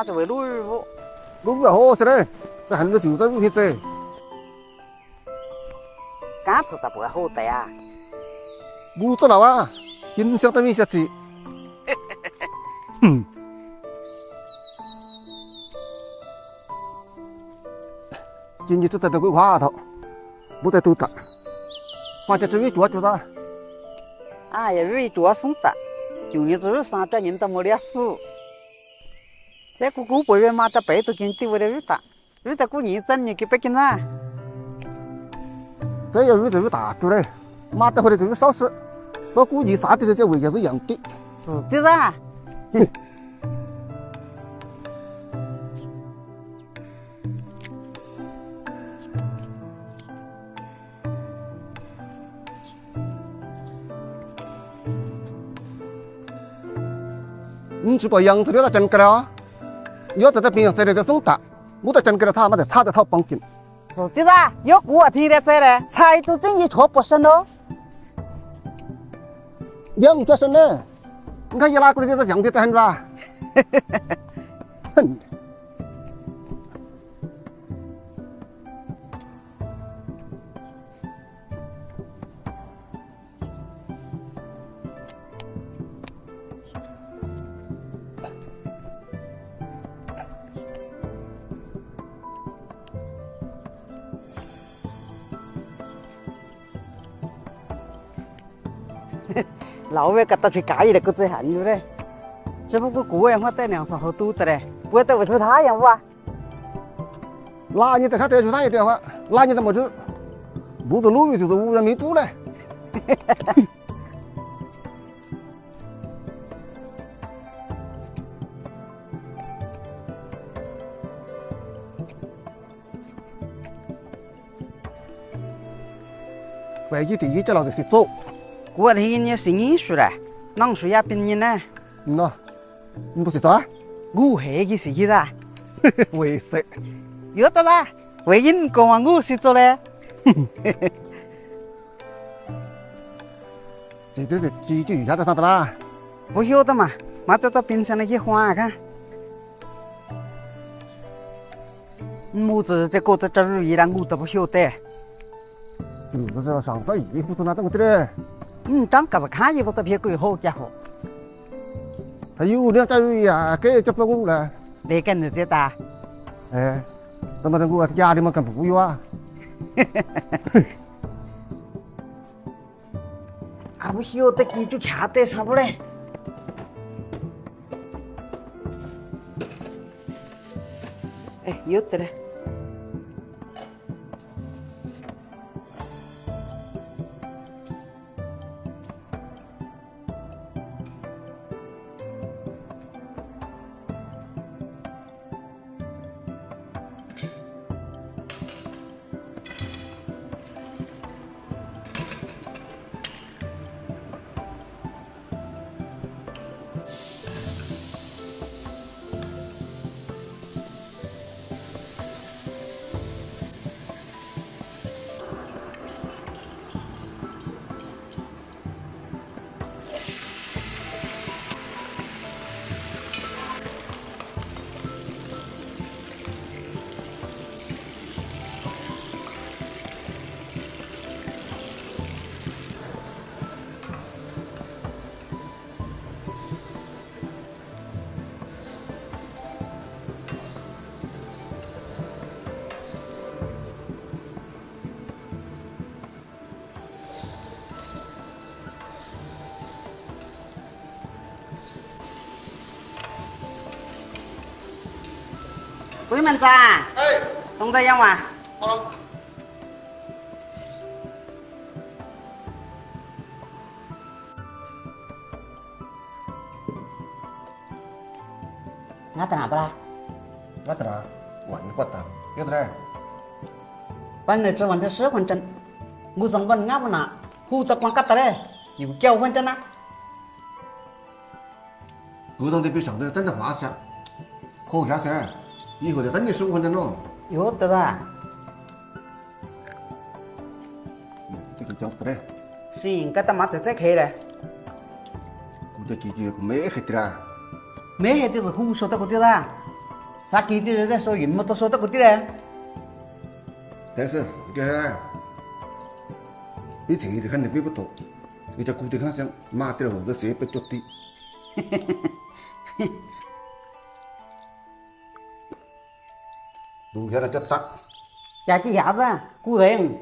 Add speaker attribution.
Speaker 1: 他就会录语不？
Speaker 2: 录不好些嘞，这很多就在录些子。
Speaker 1: 杆子都不会好的呀。
Speaker 2: 我知道啊，影响到你下去。哼。今年是在这规划头，不在多大。反正这月做做的。
Speaker 1: 哎呀，鱼多送的，就你这3点人都没得死。这个半月嘛，在背头给你丢了鱼大，鱼大过年整你给不给呢？
Speaker 2: 这要鱼就鱼大住嘞，马得回来就鱼少死。我估计啥的时候这味道是一样的。
Speaker 1: 是的噻。
Speaker 2: 你去把羊子给它整个了，要在这边在这个送大，我在整个了它，妈的差得好帮紧。
Speaker 1: 是的噻，要过天的在嘞，菜都整一坨不剩喽。
Speaker 2: 羊多生呢，你看一拉过来就是羊的在很吧？哼。
Speaker 1: 老外给他去盖了个最寒了嘞，只不过个人我带粮食好多的嘞，不会带回头太阳哇。
Speaker 2: 哪年在看得出他一点话，哪年都没住，不是路就是污染没度嘞。回去第一就老子去做。
Speaker 1: 过天你是艺术嘞，啷说也病人呢？
Speaker 2: 喏，你不是啥？
Speaker 1: 我黑的是去的，
Speaker 2: 为啥？
Speaker 1: 有的啦，为人讲话我是做嘞。
Speaker 2: 这点的鸡就一下子上的啦。
Speaker 1: 不晓得嘛，马上到冰箱里去换看。么子这个的这如意了，我都不晓得。
Speaker 2: 就是说上到衣服是哪种的嘞？
Speaker 1: 长个子看衣服都偏贵好家伙。
Speaker 2: 还有两只鱼啊，给这不我了。
Speaker 1: 你跟着这打？
Speaker 2: 哎，怎么的我家里面跟不有啊？
Speaker 1: 啊，不晓得鸡就看得上不嘞？哎，有的嘞。鬼门子，
Speaker 2: 哎，
Speaker 1: 动作样哇？
Speaker 2: 好了。
Speaker 1: 俺在哪不啦？
Speaker 2: 我得了，玩过的，有的嘞。
Speaker 1: 本来只玩的10分钟，我从问俺不拿，胡得光干的嘞，有9分钟啦。
Speaker 2: 不同的比上头等着花噻，好下噻，以后就等你15分钟了。
Speaker 1: 有的啦。
Speaker 2: 这个讲不得嘞。
Speaker 1: 行，搿他妈再开嘞。
Speaker 2: 我这几句没黑的啦。
Speaker 1: 没黑的是胡说的个的啦。啥给的人在说人么都说得过的嘞。
Speaker 2: 但是个，比钱就肯定比不多，你就固定看想买点或者写不多的。路边的脚踏，
Speaker 1: 家鸡鸭子，古人。